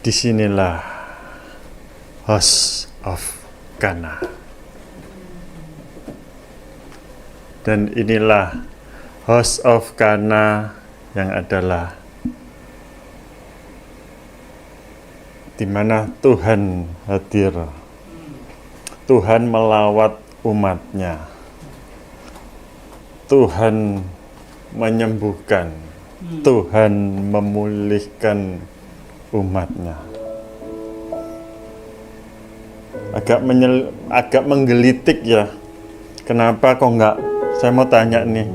Disinilah House of Kana. Dan inilah House of Kana yang adalah di mana Tuhan hadir. Tuhan melawat umatnya. Tuhan menyembuhkan. Tuhan memulihkan umatnya. Agak menggelitik ya. Kenapa kok enggak, saya mau tanya nih,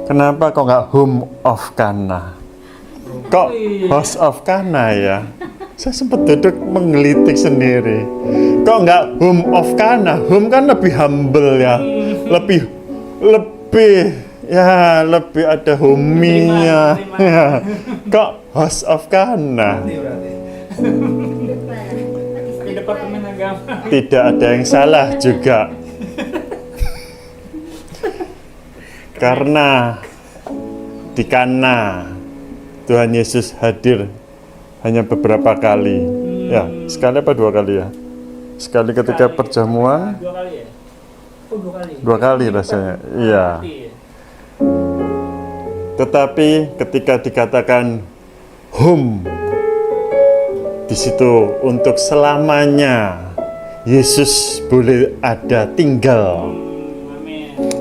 kenapa kok enggak Home of Kana? Kok House of Kana ya? Saya sempat duduk menggelitik sendiri. Kok enggak Home of Kana? Home kan lebih humble ya. Lebih ya, lebih ada hominya. Ya. Kok House of Kana? Tidak ada yang salah juga. Karena di Kana Tuhan Yesus hadir hanya beberapa kali. Ya, sekali apa dua kali ya? Sekali ketika perjamuan. Dua kali ya? Oh, dua kali rasanya. Iya. Tetapi ketika dikatakan home, di situ untuk selamanya Yesus boleh ada tinggal.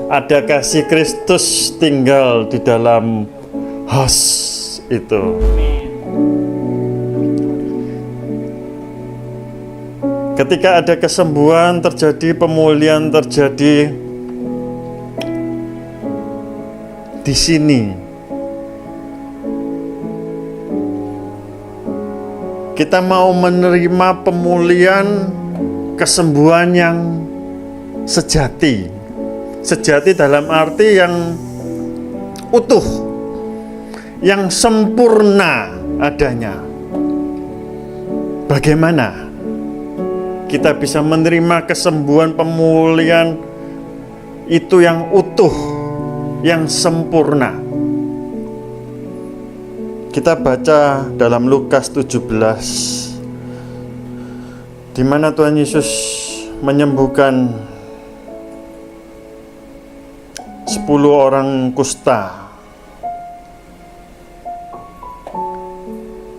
Ada kasih Kristus tinggal di dalam house itu. Ketika ada kesembuhan terjadi, pemulihan terjadi di sini, kita mau menerima pemulihan, kesembuhan yang sejati. Sejati dalam arti yang utuh, yang sempurna adanya. Bagaimana kita bisa menerima kesembuhan, pemulihan itu yang utuh, yang sempurna? Kita baca dalam Lukas 17, di mana Tuhan Yesus menyembuhkan 10 orang kusta.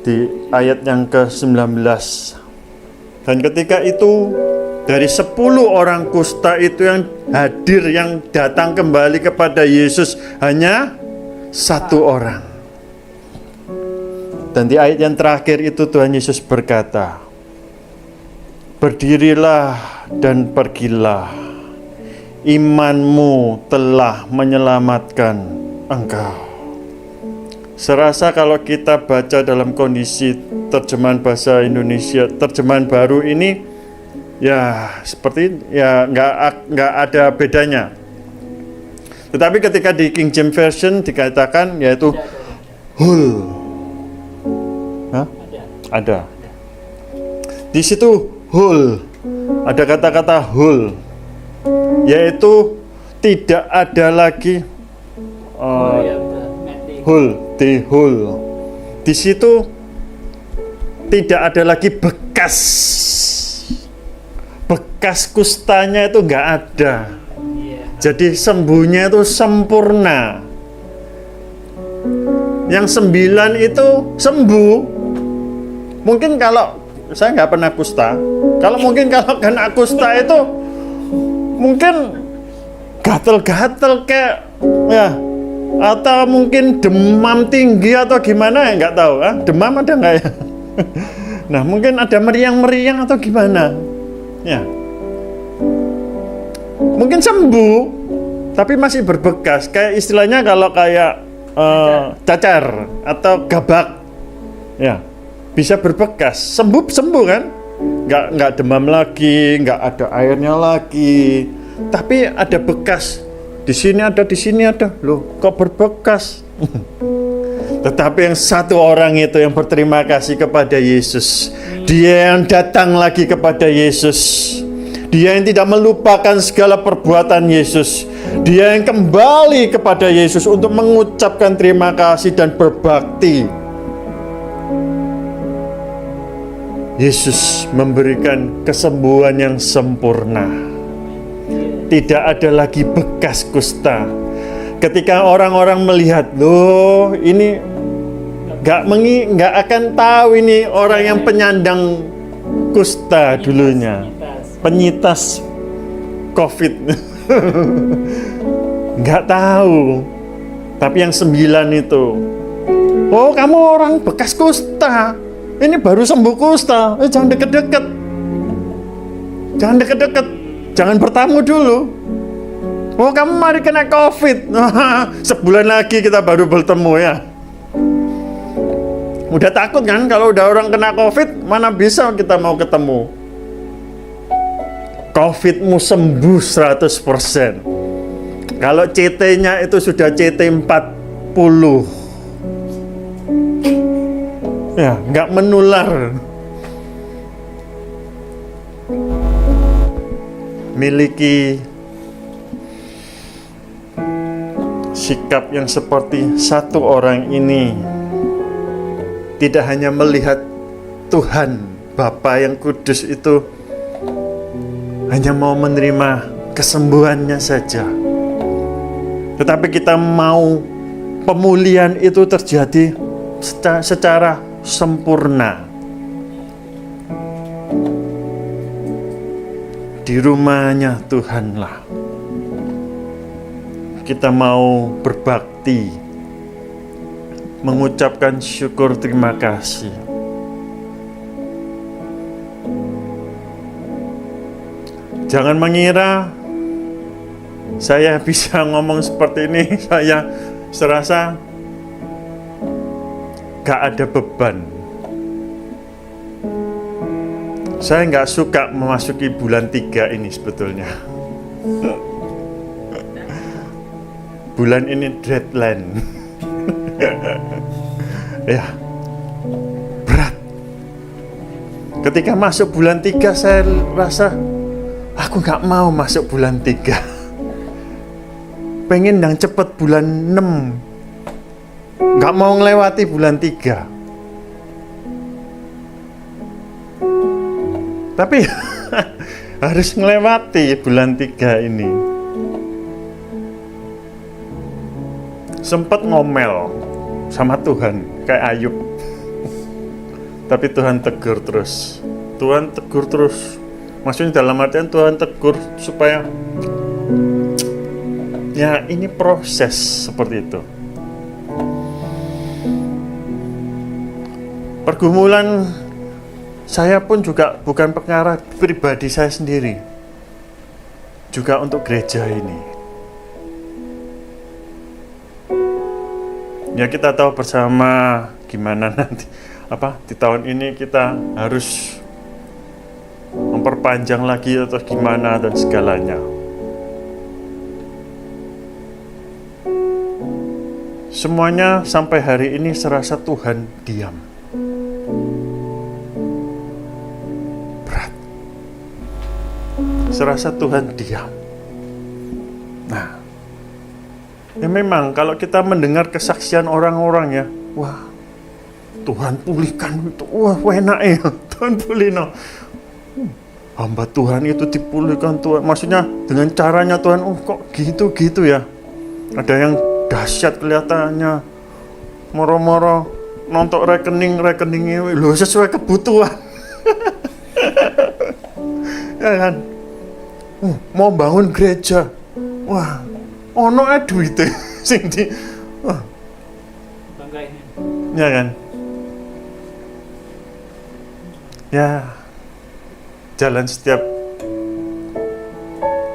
Di ayat yang ke-19. Dan ketika itu dari 10 orang kusta itu yang hadir, yang datang kembali kepada Yesus hanya 1 orang. Dan di ayat yang terakhir itu Tuhan Yesus berkata, "Berdirilah dan pergilah. Imanmu telah menyelamatkan engkau." Serasa kalau kita baca dalam kondisi terjemahan bahasa Indonesia, terjemahan baru ini, ya seperti ya nggak ada bedanya. Tetapi ketika di King James Version dikatakan yaitu whole. Hah? Ada. Di situ whole, ada kata-kata whole, yaitu tidak ada lagi whole, the whole. Di situ tidak ada lagi bekas kustanya, itu nggak ada. Jadi sembuhnya itu sempurna. Yang 9 itu sembuh. Mungkin kalau saya nggak pernah kusta, kalau kena kusta itu mungkin gatel-gatel kayak ya, atau mungkin demam tinggi atau gimana ya, nggak tahu. Demam ada nggak ya? Nah, mungkin ada meriang-meriang atau gimana ya, mungkin sembuh tapi masih berbekas, kayak istilahnya kalau kayak cacar atau gabak ya, bisa berbekas. Sembuh kan, nggak demam lagi, nggak ada airnya lagi, tapi ada bekas. Di sini ada, loh kok berbekas? Tetapi yang 1 orang itu yang berterima kasih kepada Yesus, dia yang datang lagi kepada Yesus, dia yang tidak melupakan segala perbuatan Yesus, dia yang kembali kepada Yesus untuk mengucapkan terima kasih dan berbakti. Yesus memberikan kesembuhan yang sempurna. Tidak ada lagi bekas kusta. Ketika orang-orang melihat, loh ini nggak akan tahu ini orang yang penyandang kusta dulunya, penyintas COVID. Nggak tahu. Tapi yang 9 itu, oh kamu orang bekas kusta, ini baru sembuh kusta, jangan deket-deket, jangan bertamu dulu. Oh kamu mari kena COVID, sebulan lagi kita baru bertemu ya. Udah takut kan kalau udah orang kena COVID, mana bisa kita mau ketemu. COVID-mu sembuh 100%. Kalau CT-nya itu sudah CT 40, ya nggak menular. Miliki sikap yang seperti satu orang ini, tidak hanya melihat Tuhan Bapa yang kudus itu hanya mau menerima kesembuhannya saja, tetapi kita mau pemulihan itu terjadi secara sempurna di rumahnya Tuhanlah. Kita mau berbakti, mengucapkan syukur terima kasih. Jangan mengira saya bisa ngomong seperti ini, saya serasa gak ada beban. Saya gak suka memasuki bulan 3 ini sebetulnya. Bulan ini deadline. Ya, berat. Ketika masuk bulan 3 saya rasa aku gak mau masuk bulan 3. Pengen yang cepat bulan 6. Gak mau ngelewati bulan 3. Tapi harus ngelewati bulan 3 ini. Sempat ngomel sama Tuhan kayak Ayub. Tapi Tuhan tegur terus. Maksudnya dalam artian Tuhan tegur supaya ya ini proses seperti itu. Pergumulan saya pun juga bukan perkara pribadi saya sendiri, juga untuk gereja ini. Ya kita tahu bersama gimana nanti di tahun ini kita harus memperpanjang lagi atau gimana dan segalanya. Semuanya sampai hari ini serasa Tuhan diam. Berat. Serasa Tuhan diam. Nah, ya memang kalau kita mendengar kesaksian orang-orang ya, wah Tuhan pulihkan itu, wah enak ya, Tuhan pulihkan. Hamba Tuhan itu dipulihkan Tuhan, maksudnya dengan caranya Tuhan, kok gitu ya. Ada yang dahsyat kelihatannya, moro-moro nonton rekeningnya, loh sesuai kebutuhan. Ya kan, mau bangun gereja, wah ono duite sing di ya kan. Ya, jalan setiap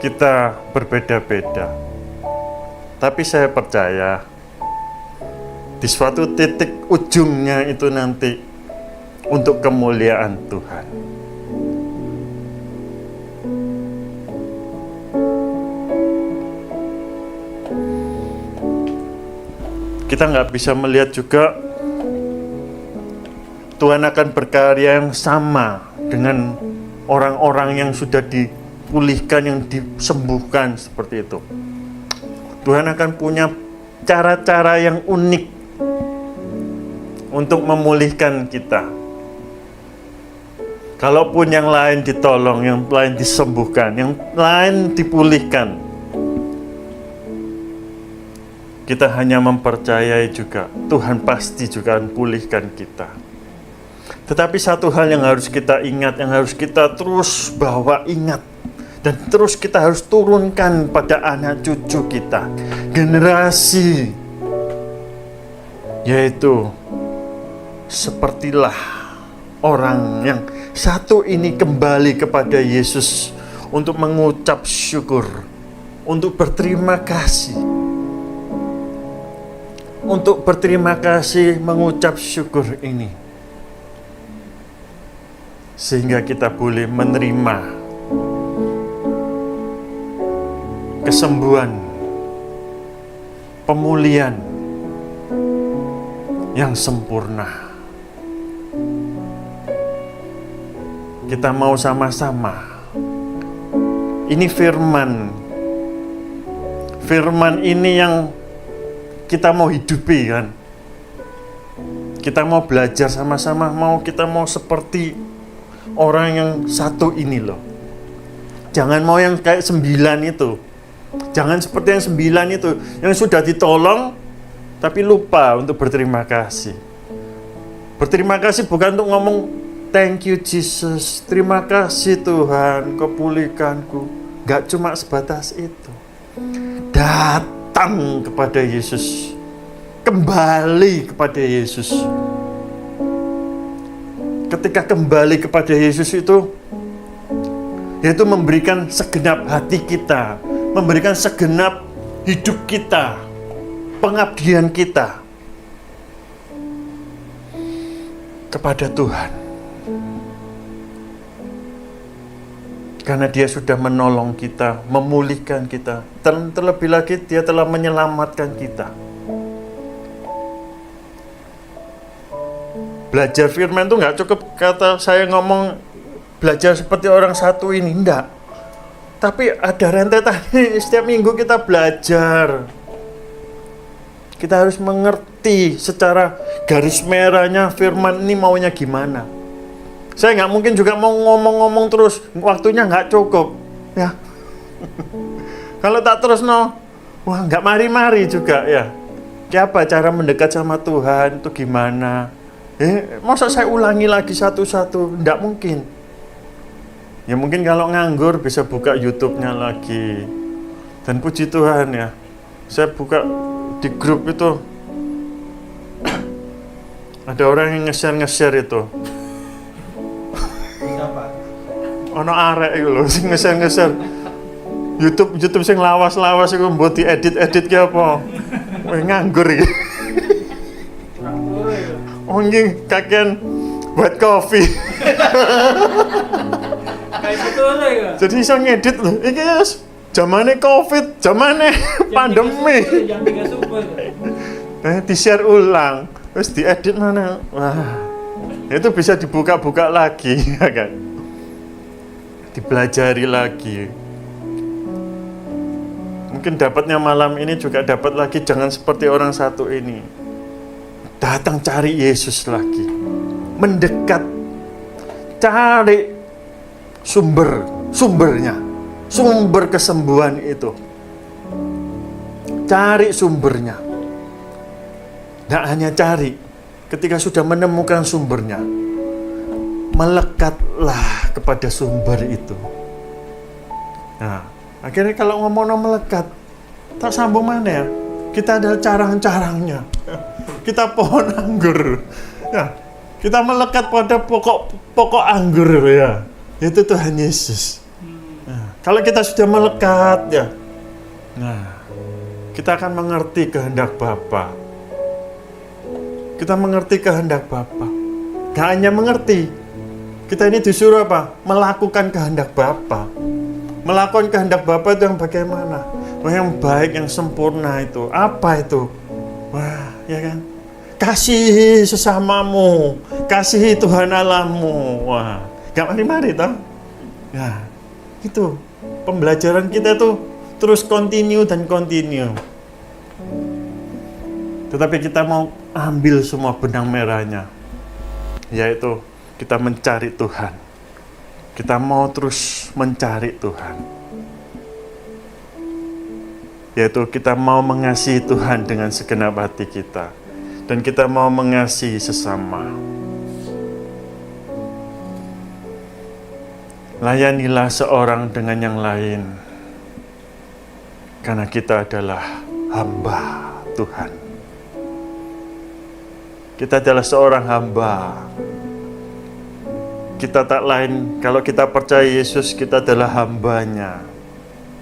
kita berbeda-beda. Tapi saya percaya di suatu titik ujungnya itu nanti untuk kemuliaan Tuhan. Kita nggak bisa melihat juga Tuhan akan berkarya yang sama dengan orang-orang yang sudah dipulihkan, yang disembuhkan seperti itu. Tuhan akan punya cara-cara yang unik untuk memulihkan kita. Kalaupun yang lain ditolong, yang lain disembuhkan, yang lain dipulihkan, kita hanya mempercayai juga Tuhan pasti juga akan pulihkan kita. Tetapi satu hal yang harus kita ingat, yang harus kita terus bawa ingat, dan terus kita harus turunkan pada anak cucu kita, generasi, yaitu sepertilah orang yang satu ini kembali kepada Yesus untuk mengucap syukur, untuk berterima kasih, untuk berterima kasih, mengucap syukur ini, sehingga kita boleh menerima kesembuhan, pemulihan yang sempurna. Kita mau sama-sama. Ini firman ini yang kita mau hidupi kan. Kita mau belajar sama-sama, kita mau seperti orang yang satu ini loh. Jangan mau yang kayak 9 itu. Jangan seperti yang 9 itu, yang sudah ditolong tapi lupa untuk berterima kasih. Berterima kasih bukan untuk ngomong thank you Jesus, terima kasih Tuhan, kau pulihkanku. Gak cuma sebatas itu. Datang kepada Yesus, kembali kepada Yesus. Ketika kembali kepada Yesus itu, yaitu memberikan segenap hati kita, memberikan segenap hidup kita, pengabdian kita kepada Tuhan. Karena Dia sudah menolong kita, memulihkan kita, dan terlebih lagi Dia telah menyelamatkan kita. Belajar firman itu nggak cukup kata saya ngomong belajar seperti orang satu ini, enggak. Tapi ada rentetannya, setiap minggu kita belajar. Kita harus mengerti secara garis merahnya firman ini maunya gimana. Saya nggak mungkin juga mau ngomong-ngomong terus, waktunya nggak cukup, ya. Kalau tak terus wah nggak mari-mari juga ya. Siapa cara mendekat sama Tuhan itu gimana? Masa saya ulangi lagi satu-satu? Nggak mungkin. Ya mungkin kalau nganggur bisa buka YouTube-nya lagi. Dan puji Tuhan ya, saya buka di grup itu ada orang yang nge-share itu. Ono arek iku lho sing ngeser-ngeser YouTube sing lawas-lawas iku mbok diedit-edit ki apa. Weh nganggur iki. Oh nggih kakean buat kopi. Kayak betul ya. Jadi iso ngedit lho. Iki wis zamane Covid, zamane pandemi. Jam 3 subuh. Di-share ulang, terus diedit mana. Wah. Itu bisa dibuka-buka lagi ya kan. Dipelajari lagi. Mungkin dapatnya malam ini juga dapat lagi, jangan seperti orang satu ini. Datang cari Yesus lagi. Mendekat. Cari sumbernya. Sumber kesembuhan itu. Cari sumbernya. Tidak hanya cari. Ketika sudah menemukan sumbernya, melekatlah kepada sumber itu. Nah, akhirnya kalau ngomong melekat, tak sambung mana ya? Kita ada carang-carangnya. Kita pohon anggur. Ya, kita melekat pada pokok anggur ya. Itu Tuhan Yesus. Nah, kalau kita sudah melekat ya, nah, kita akan mengerti kehendak Bapa. Kita mengerti kehendak Bapa. Gak hanya mengerti, kita ini disuruh apa? Melakukan kehendak Bapa. Melakukan kehendak Bapa itu yang bagaimana? Wah, yang baik, yang sempurna itu. Apa itu? Wah, ya kan? Kasihi sesamamu, kasihi Tuhan Allahmu. Wah, gak mari-mari toh? Ya, itu pembelajaran kita tuh terus continue. Tetapi kita mau ambil semua benang merahnya, yaitu kita mencari Tuhan. Kita mau terus mencari Tuhan. Yaitu kita mau mengasihi Tuhan dengan segenap hati kita. Dan kita mau mengasihi sesama. Layanilah seorang dengan yang lain. Karena kita adalah hamba Tuhan. Kita adalah seorang hamba. Kita tak lain, kalau kita percaya Yesus, kita adalah hambanya.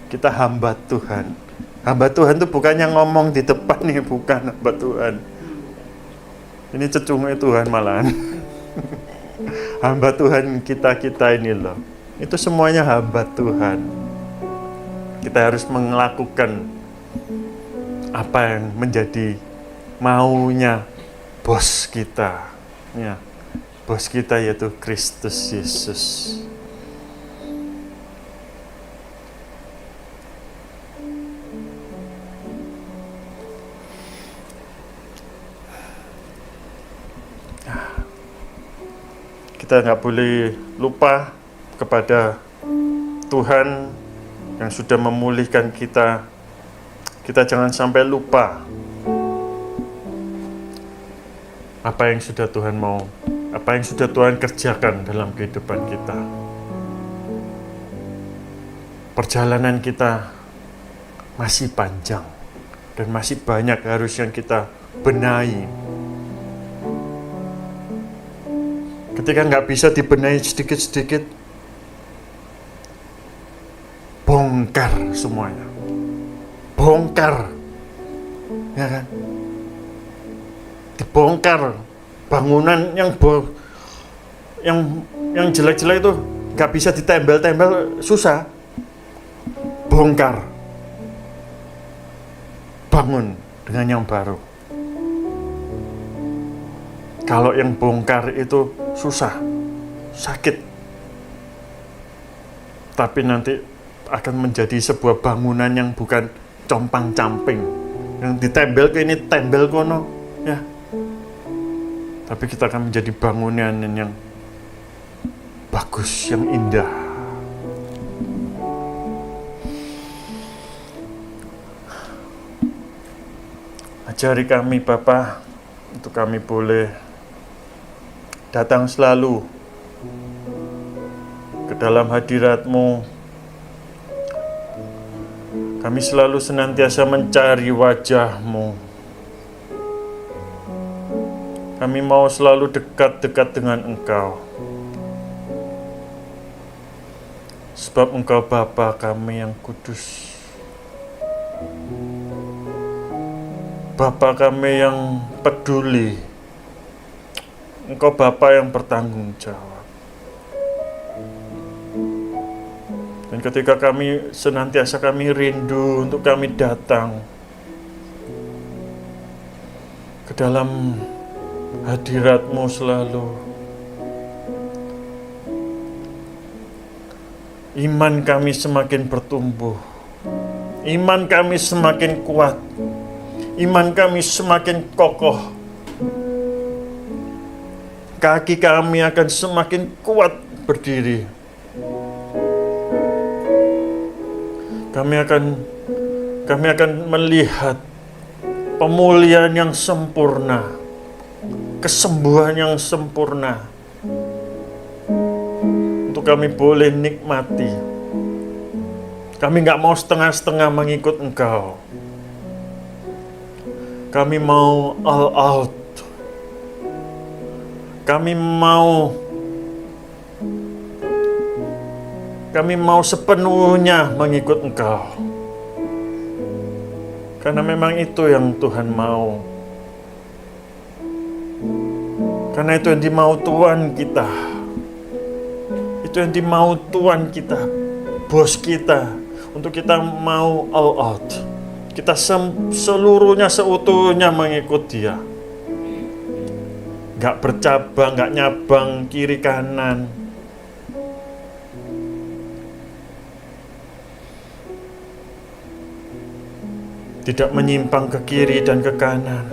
Kita hamba Tuhan. Hamba Tuhan itu bukannya ngomong di depan nih, bukan hamba Tuhan. Ini cecungnya Tuhan malahan. Hamba Tuhan kita ini loh. Itu semuanya hamba Tuhan. Kita harus melakukan apa yang menjadi maunya bos kita. Ya, bos kita yaitu Kristus Yesus. Kita nggak boleh lupa kepada Tuhan yang sudah memulihkan kita. Kita jangan sampai lupa apa yang sudah Tuhan mau, apa yang sudah Tuhan kerjakan dalam kehidupan kita. Perjalanan kita masih panjang dan masih banyak harus yang kita benahi. Ketika nggak bisa dibenahi sedikit-sedikit, bongkar semuanya. Bongkar. Ya kan? Dibongkar. Bangunan yang jelek-jelek itu nggak bisa ditembel-tembel, susah. Bongkar. Bangun dengan yang baru. Kalau yang bongkar itu susah, sakit, tapi nanti akan menjadi sebuah bangunan yang bukan compang-camping, yang ditembel ke ini, tembel kono, ya. Tapi kita akan menjadi bangunan yang bagus, yang indah. Ajari kami, Bapa, untuk kami boleh datang selalu ke dalam hadirat-Mu. Kami selalu senantiasa mencari wajah-Mu. Kami mau selalu dekat-dekat dengan Engkau. Sebab Engkau Bapa kami yang kudus. Bapa kami yang peduli. Engkau Bapa yang bertanggung jawab. Dan ketika kami senantiasa kami rindu untuk kami datang ke dalam hadirat-Mu selalu, iman kami semakin bertumbuh, iman kami semakin kuat, iman kami semakin kokoh. Kaki kami akan semakin kuat berdiri. Kami akan melihat pemulihan yang sempurna, kesembuhan yang sempurna. Untuk kami boleh nikmati. Kami nggak mau setengah-setengah mengikut Engkau. Kami mau all out. Kami mau sepenuhnya mengikut Engkau. Karena memang itu yang Tuhan mau. Karena itu yang dimau Tuhan kita. Itu yang dimau Tuhan kita, bos kita. Untuk kita mau all out. Kita seluruhnya, seutuhnya mengikut Dia. Gak bercabang, gak nyabang kiri kanan. Tidak menyimpang ke kiri dan ke kanan.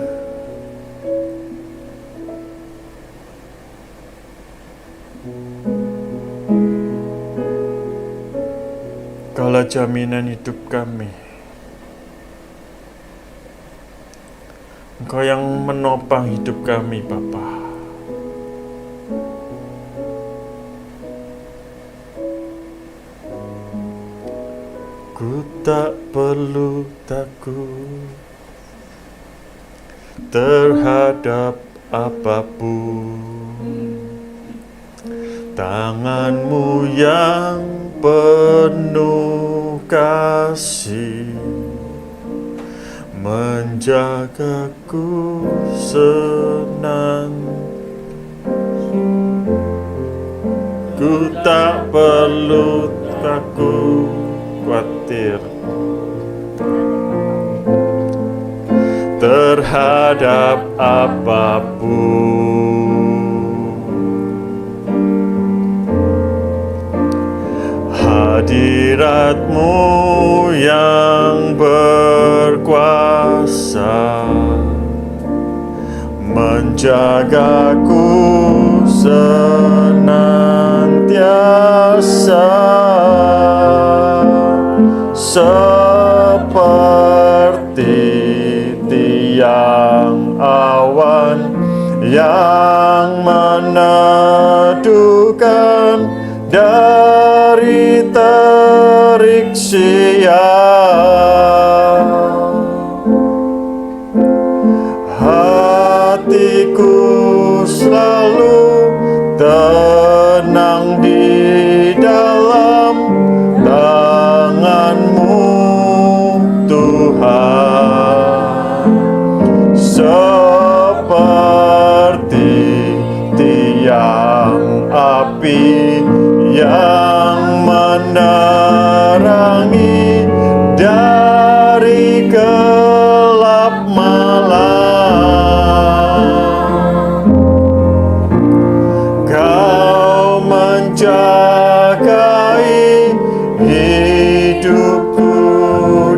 Engkaulah jaminan hidup kami. Engkau yang menopang hidup kami, Bapa. Ku tak perlu takut terhadap apapun. Tangan-Mu yang penuh kasih menjagaku Ku tak perlu takut khawatir terhadap apapun. Hadirat-Mu yang berkuasa menjagaku senantiasa, seperti tiang awan yang meneduhkan dari terik siang. Hatiku selalu tenang di dalam tangan-Mu, Tuhan, seperti tiang api yang menerangi dari gelap malam. Kau menjagai hidupku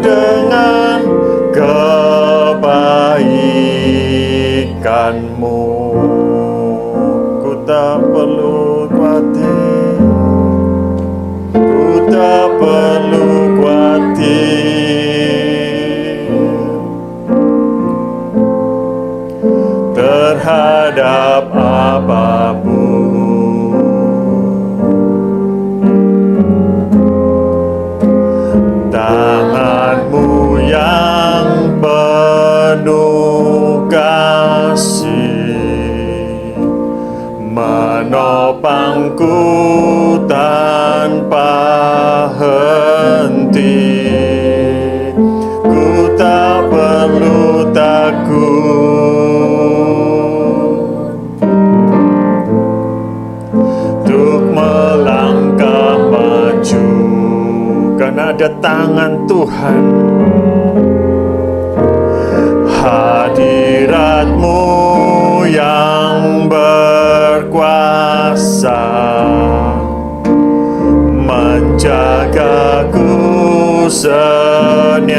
dengan kebaikan-Mu. Ku tak perlu khawatir, ku tak perlu khawatir terhadap apapun. Tangan-Mu yang penuh kasih menopangku tanpa henti. Ku tak perlu takut untuk melangkah maju, karena ada tangan Tuhan. Hadirat-Mu yang berkuasa menjagaku senantiasa,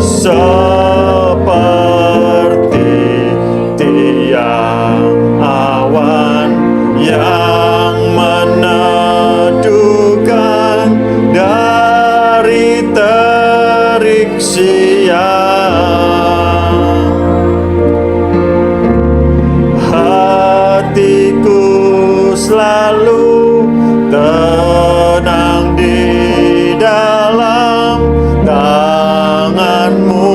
seperti tiang awan yang meneduhkan dari terik siang. Hatiku selalu tenang di dalam tangan-Mu,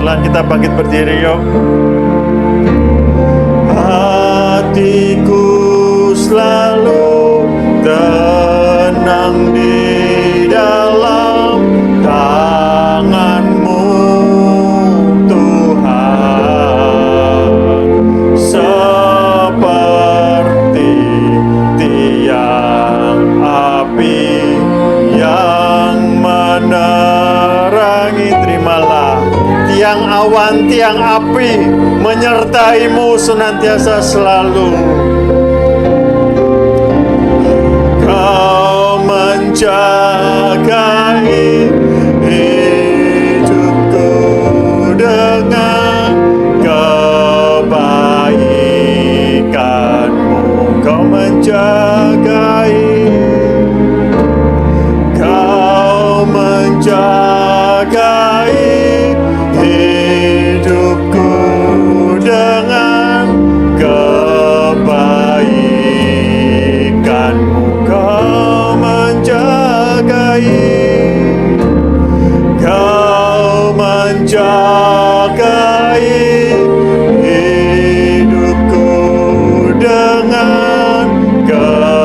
pergumulan. Kita bangkit berdiri yuk. Hatiku selalu tenang di dalam tangan-Mu, Tuhan, seperti tiang api yang menerangi. Terimalah tiang awan, tiang api menyertai-Mu senantiasa selalu. Kau menjagai hidupku dengan kebaikan-Mu. Kau menjagai, Kau menjagai hidupku dengan kebaikan-Mu. Kau menjagai, Kau menjagai hidupku dengan kebaikan-Mu.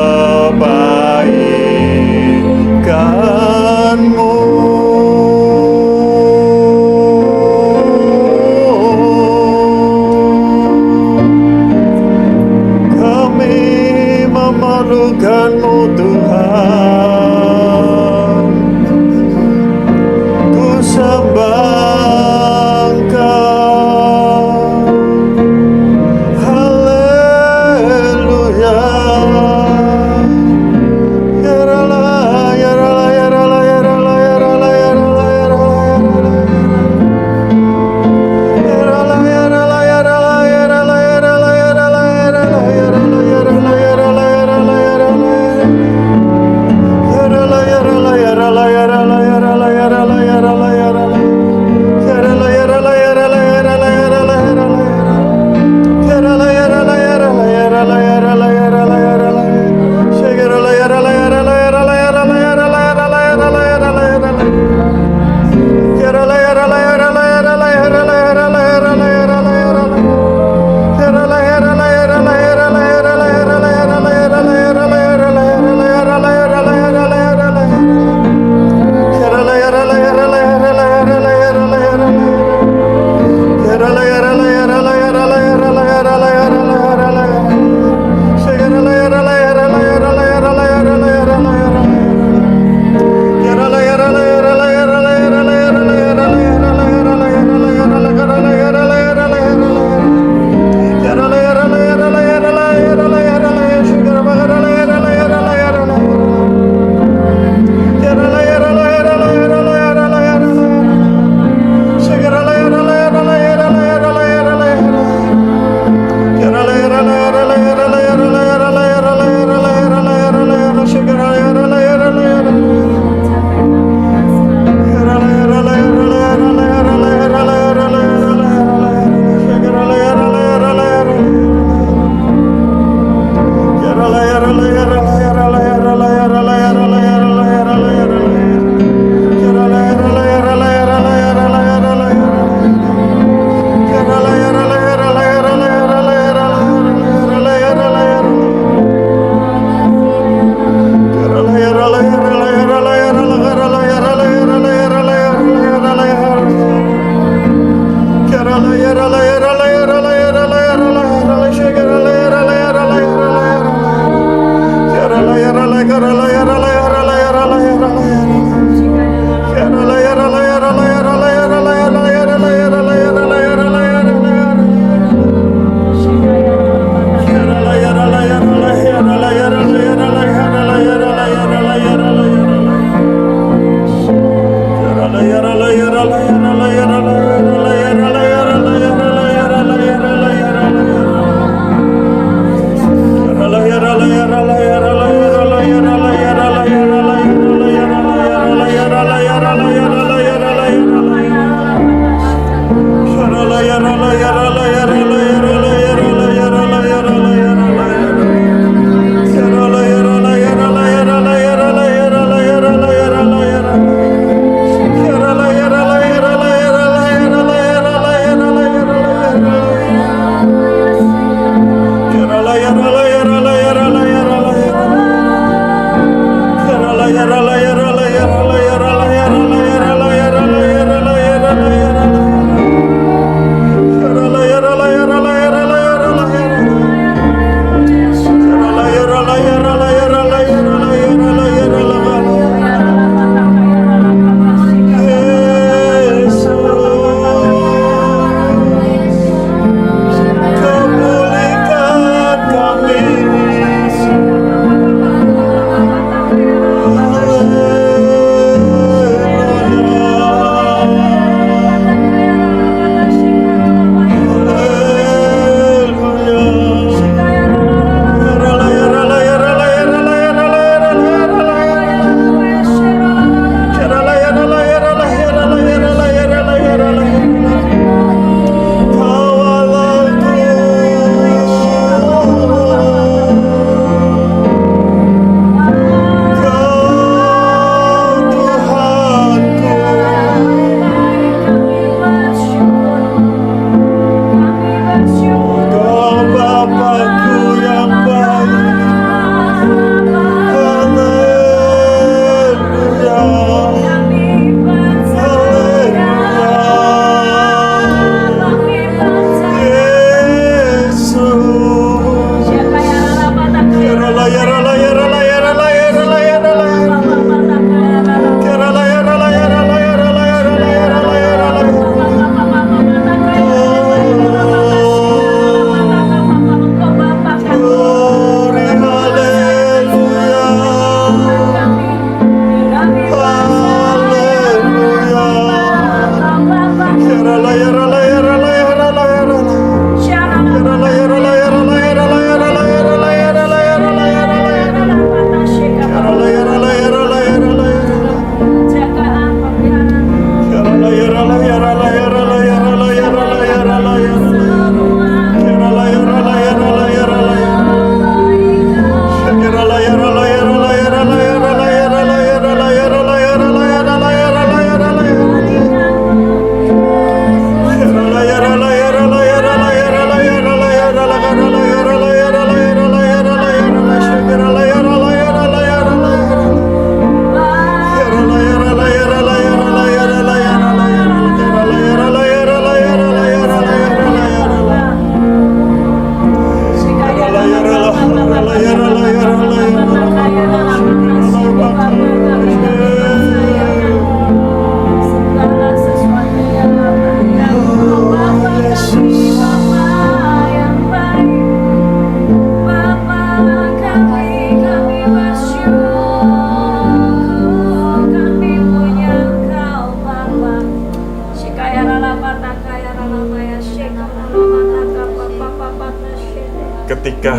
Ketika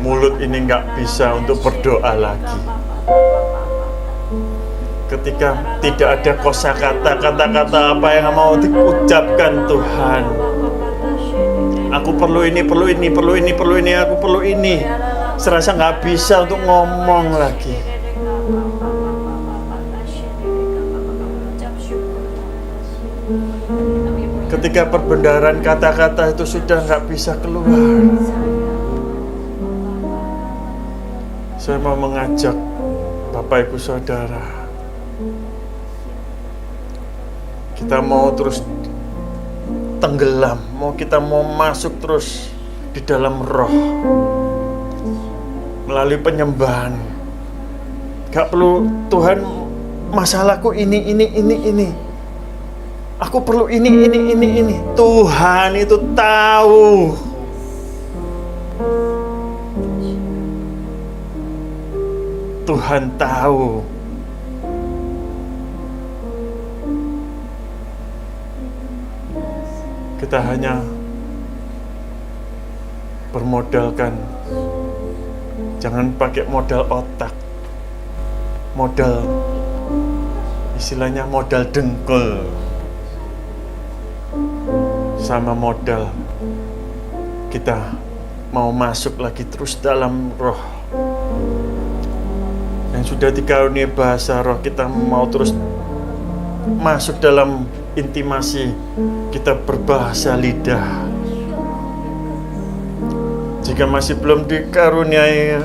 mulut ini nggak bisa untuk berdoa lagi, ketika tidak ada kosakata, kata-kata apa yang mau diucapkan Tuhan, aku perlu ini, perlu ini, perlu ini, perlu ini, aku perlu ini, serasa nggak bisa untuk ngomong lagi. Ketika perbendaharaan kata-kata itu sudah nggak bisa keluar, saya mau mengajak Bapak Ibu Saudara, kita mau terus tenggelam, kita mau masuk terus di dalam roh melalui penyembahan. Gak perlu Tuhan, masalahku ini. Aku perlu ini. Tuhan itu tahu. Tuhan tahu. Kita hanya bermodalkan, jangan pakai modal otak, modal istilahnya modal dengkul, sama modal kita mau masuk lagi terus dalam roh yang sudah dikaruniai bahasa roh. Kita mau terus masuk dalam intimasi, kita berbahasa lidah. Jika masih belum dikaruniai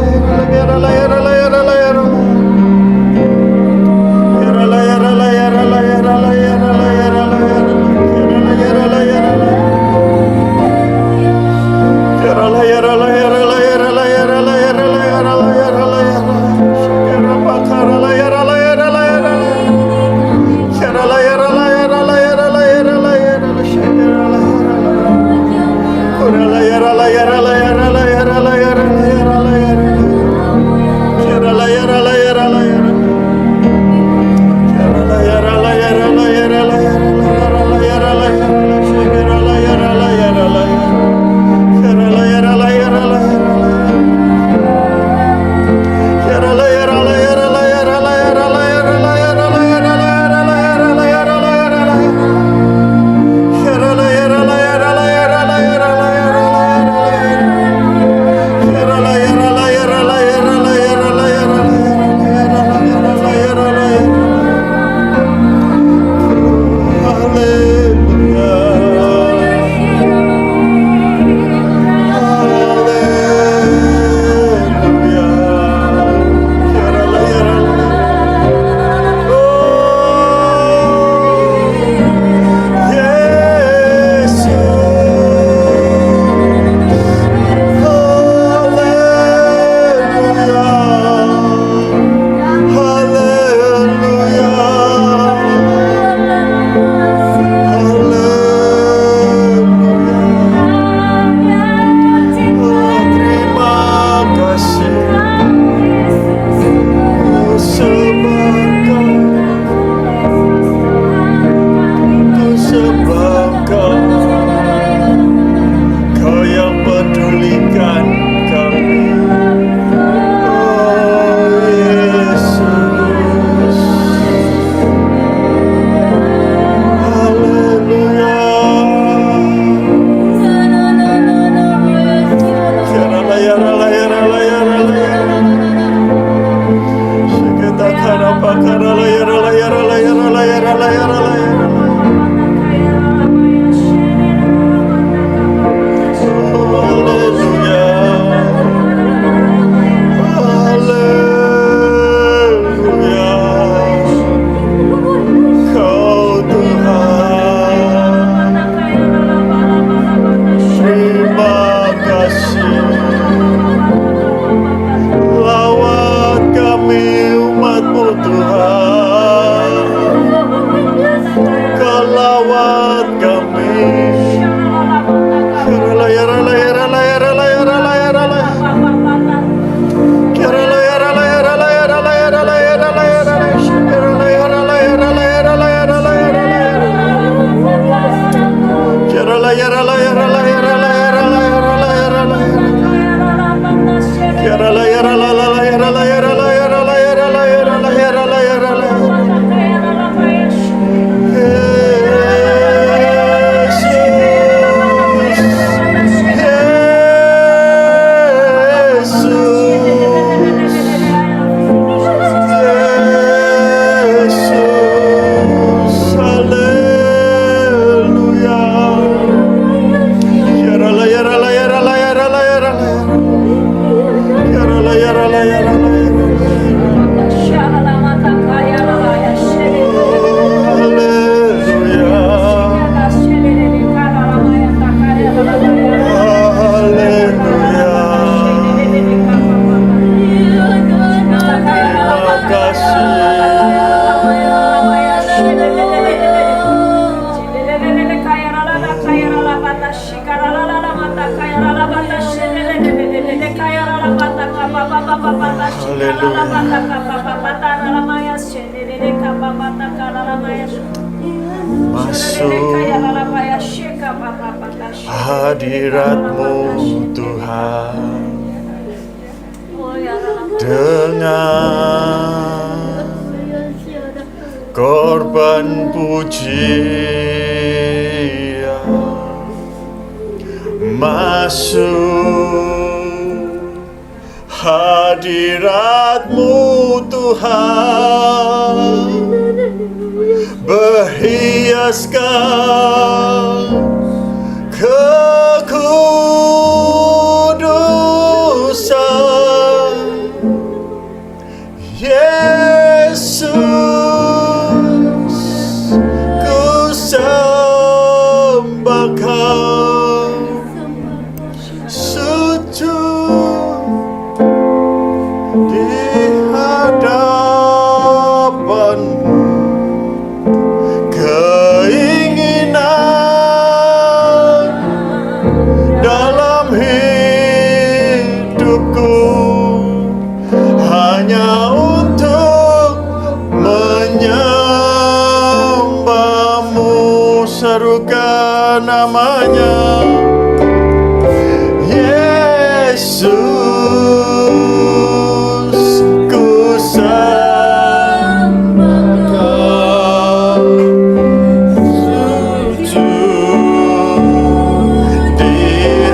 Masuk hadirat-Mu Tuhan dengan korban pujian. Masuk hadirat-Mu Tuhan, berhiaskan kekudusan. Yesus, ku sembah Kau, sujud di hadapan-Mu. Keinginan dalam hidupku hanya untuk menyembah-Mu. Serukan namanya, Yesus, ku sembah Kau, sujud di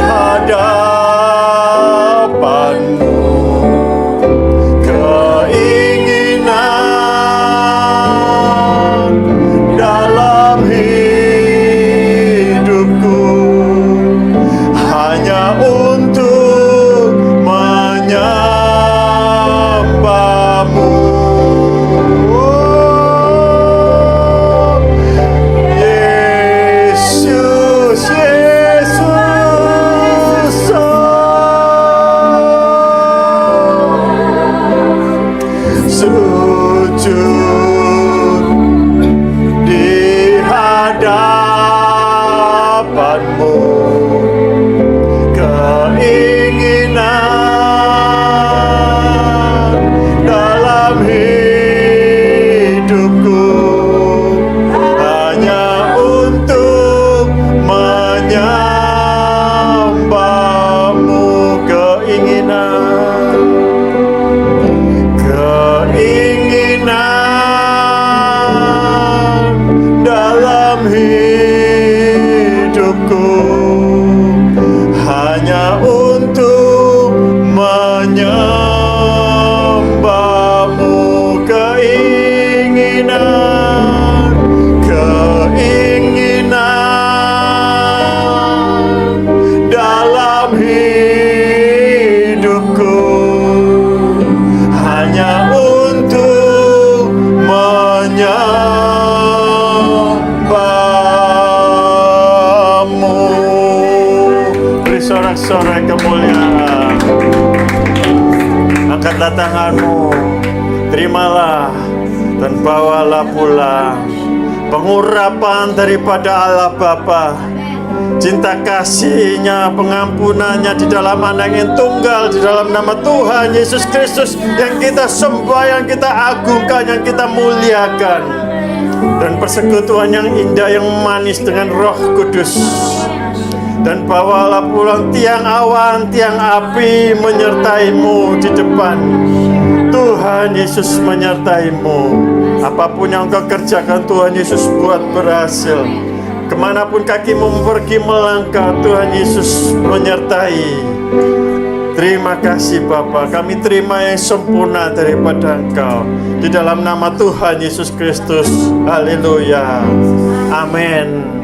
hadapan-Mu. Keinginan dalam hidupku hanya untuk menyembah-Mu. Oh, Yesus, Yesus, sujud di hadapan-Mu. Keinginan dalam hidupku hanya untuk menyembah-Mu. Keinginan dalam hidupku hanya untuk menyembah-Mu. Keinginan dalam hidupku hanya untuk menyembah-Mu. Beri sorak-sorai kemuliaan. Angkatlah tanganmu, terimalah dan bawalah pulang pengurapan daripada Allah Bapa, cinta kasih-Nya, pengampunannya di dalam Anak yang tunggal, di dalam nama Tuhan Yesus Kristus yang kita sembah, yang kita agungkan, yang kita muliakan, dan persekutuan yang indah, yang manis dengan Roh Kudus. Dan bawalah pulang tiang awan, tiang api menyertai-Mu di depan. Tuhan Yesus menyertai-Mu. Apapun yang Engkau kerjakan, Tuhan Yesus buat berhasil. Kemanapun kakimu pergi melangkah, Tuhan Yesus menyertai. Terima kasih Bapa, kami terima yang sempurna daripada Engkau. Di dalam nama Tuhan Yesus Kristus. Haleluya. Amin.